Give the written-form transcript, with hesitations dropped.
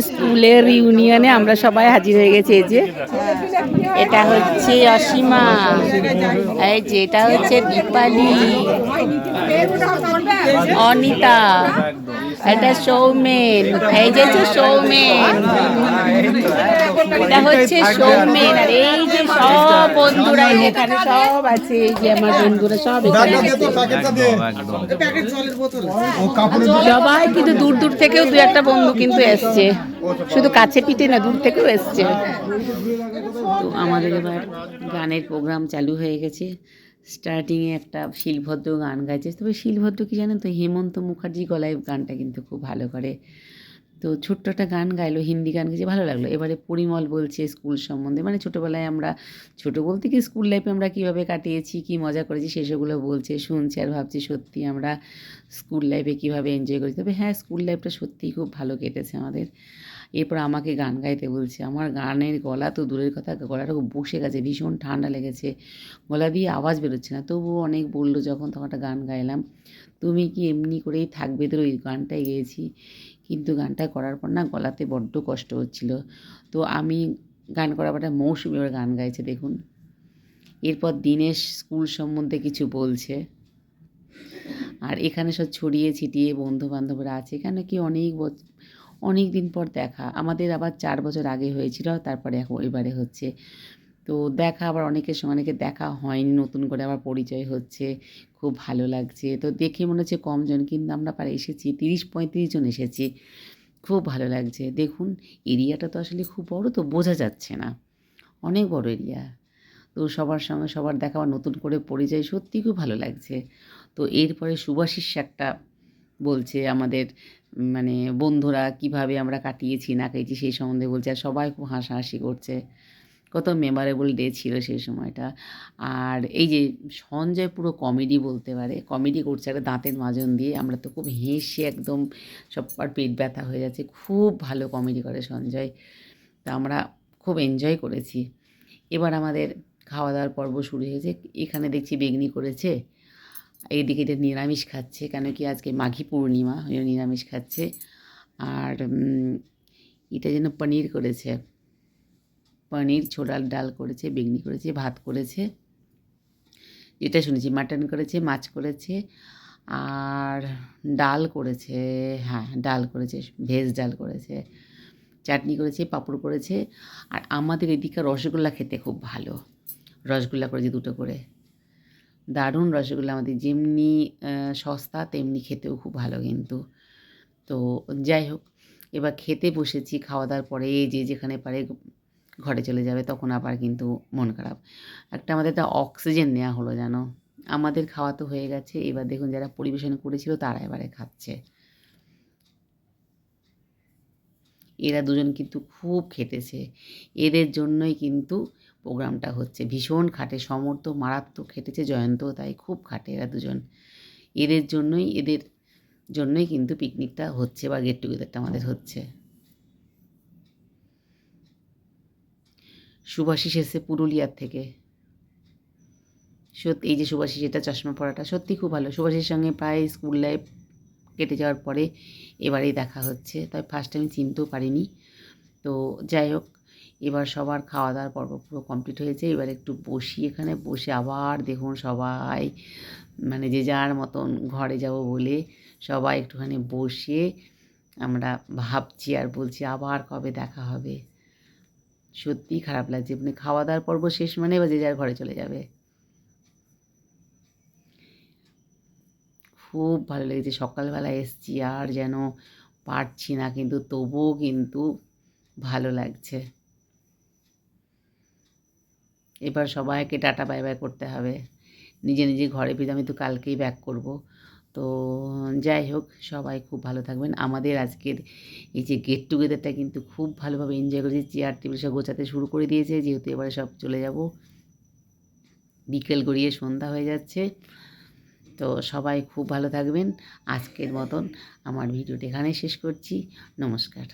স্কুলের ইউনিয়নে আমরা সবাই হাজির হয়ে গেছি। এই যে এটা হচ্ছে অসীমা, এই যে এটা হচ্ছে দীপালি, অনিতা, এটা সৌমেন, এই যে সৌমেন, এটা হচ্ছে সৌমেন। আর এই যে সব বন্ধুরা এখানে সব আছে, এই যে আমার বন্ধুরা সব এখানে সবাই, কিন্তু দূর দূর থেকেও দু একটা বন্ধু কিন্তু এসছে, শুধু কাছে পিঠে না, দূর থেকেও এসছে। তো আমাদের এবার গানের প্রোগ্রাম চালু হয়ে গেছে। স্টার্টিংয়ে একটা শিলভদ্র গান গাইছে। তবে শিলভদ্র কি জানেন তো, হেমন্ত মুখার্জি গলায় গানটা কিন্তু খুব ভালো করে। তো ছোট্ট একটা গান গাইলো, হিন্দি গান গেছে, ভালো লাগলো। এবারে পরিমল বলছে স্কুল সম্বন্ধে, মানে ছোটোবেলায় আমরা, ছোটো বলতে কি স্কুল লাইফে আমরা কীভাবে কাটিয়েছি, কী মজা করেছি সেসবগুলো বলছে, শুনছি আর ভাবছি সত্যি আমরা স্কুল লাইফে কীভাবে এনজয় করেছি। তবে হ্যাঁ, স্কুল লাইফটা সত্যিই খুব ভালো কেটেছে আমাদের। এরপর আমাকে গান গাইতে বলছে। আমার গানের গলা তো দূরের কথা, গলাটা খুব বসে গেছে, ভীষণ ঠান্ডা লেগেছে, গলা দিয়ে আওয়াজ বেরোচ্ছে না। তবুও অনেক বললো যখন, তখন একটা গান গাইলাম। তুমি কি এমনি করেই থাকবে, তো ওই গানটাই গেয়েছি। কিন্তু গানটা করার পর না গলাতে বড্ড কষ্ট হচ্ছিল। তো আমি গান করার পর মৌসুমি এবার গান গাইছে দেখুন। এরপর দীনেশ স্কুল সম্বন্ধে কিছু বলছে। আর এখানে সব ছড়িয়ে ছিটিয়ে বন্ধু বান্ধবরা আছে। এখানে কি অনেক দিন পর দেখা, আমাদের আবার 4 বছর আগে হয়েছিল, তারপরে এখন এবারে হচ্ছে। তো দেখা আবার অনেকের সঙ্গে, অনেকে দেখা হয়নি, নতুন করে আবার পরিচয় হচ্ছে, খুব ভালো লাগছে। তো দেখে মনে হচ্ছে কম জন, কিন্তু আমরা প্রায় এসেছি 30-35 জন এসেছি, খুব ভালো লাগছে। দেখুন এরিয়াটা তো আসলে খুব বড়, তো বোঝা যাচ্ছে না, অনেক বড় এরিয়া। তো সবার সঙ্গে সবার দেখা, আবার নতুন করে পরিচয়, সত্যি খুব ভালো লাগছে। তো এরপরে সুভাষিস একটা বলছে আমাদের, মানে বন্ধুরা কিভাবে আমরা কাটিয়েছি না কাটিয়েছি সেই সম্বন্ধে বলছে। আর সবাই খুব হাসাহাসি করছে, কত মেমোরেবল ডে ছিল সেই সময়টা। আর এই যে সঞ্জয় পুরো কমেডি বলতে পারে, কমেডি করছে একটা দাঁতের মাজন দিয়ে। আমরা তো খুব হেসে একদম সবার পেট ব্যথা হয়ে যাচ্ছে, খুব ভালো কমেডি করে সঞ্জয়। তা আমরা খুব এনজয় করেছি। এবার আমাদের খাওয়া দাওয়ার পর্ব শুরু হয়েছে। এখানে দেখছি বেগনি করেছে, এইদিকে এটা নিরামিষ খাচ্ছে, কেন কি আজকে মাঘী পূর্ণিমা, নিরামিষ খাচ্ছে। আর এটা যেন পনির করেছে, পনির ছোলার ডাল করেছে, বেগনি করেছে, ভাত করেছে, যেটা শুনেছি মাটন করেছে, মাছ করেছে, আর ডাল করেছে। হ্যাঁ, ডাল করেছে, ভেজ ডাল করেছে, চাটনি করেছে, পাঁপড় করেছে। আর আমাদের এদিকে রসগোল্লা খেতে খুব ভালো, রসগোল্লা করেছে 2টো করে, দারুণ রসগোল্লা। আমাদের যেমনি সস্তা তেমনি খেতেও খুব ভালো কিন্তু। তো যাই হোক, এবার খেতে বসেছি। খাওয়া দাওয়ার পরে যে যেখানে পারে ঘরে চলে যাবে, তখন আবার কিন্তু মন খারাপ। আমাদের একটা অক্সিজেন নেওয়া হলো জানো। আমাদের খাওয়া তো হয়ে গেছে, এবার দেখুন যারা পরিবেশন করেছিল তারা এবারে খাচ্ছে। এরা দুজন কিন্তু খুব খেটেছে, এদের জন্যই কিন্তু প্রোগ্রামটা হচ্ছে। ভীষণ খাটে, সমর্থ মারাত্মক খেটেছে, জয়ন্তও তাই, খুব খাটে এরা দুজন। এদের জন্যই কিন্তু পিকনিকটা হচ্ছে বা গেট টুগেদারটা আমাদের হচ্ছে। সুভাষিস এসে পুরুলিয়ার থেকে, সত্যি এই যে সুভাষিস, এটা চশমা পরাটা সত্যি খুব ভালো। সুভাষিসের সঙ্গে প্রায় স্কুল লাইফ কেটে যাওয়ার পরে এবারেই দেখা হচ্ছে, তাই ফার্স্ট টাইম চিনতেও পারিনি। তো যাই হোক, এবার সবার খাওয়া দাওয়ার পর্ব পুরো কমপ্লিট হয়েছে। এবার একটু বসি, এখানে বসে আবার দেখুন সবাই, মানে যে যার মতন ঘরে যাব বলে সবাই একটুখানি বসে আমরা ভাবছি আর বলছি আবার কবে দেখা হবে। সত্যিই খারাপ লাগছে, মানে খাওয়া দাওয়ার পর্ব শেষ মানে এবার যে যার ঘরে চলে যাবে। খুব ভালো লেগেছে, সকালবেলা এসছি আর যেন পারছি না, কিন্তু তবুও কিন্তু ভালো লাগছে। এবার সবাইকে টাটা বাই বাই করতে হবে, নিজে নিজে ঘরে ফিরে। আমি তো কালকেই ব্যাক করব। তো যাই হোক, সবাই খুব ভালো থাকবেন। আমাদের আজকের এই যে গেট টুগেদারটা কিন্তু খুব ভালোভাবে এনজয় করেছি। চেয়ার টেবিল সব গোছাতে শুরু করে দিয়েছে, যেহেতু এবারে সব চলে যাব, বিকেল গড়িয়ে সন্ধ্যা হয়ে যাচ্ছে। তো সবাই খুব ভালো থাকবেন। আজকের মতন আমার ভিডিওটা এখানেই শেষ করছি। নমস্কার।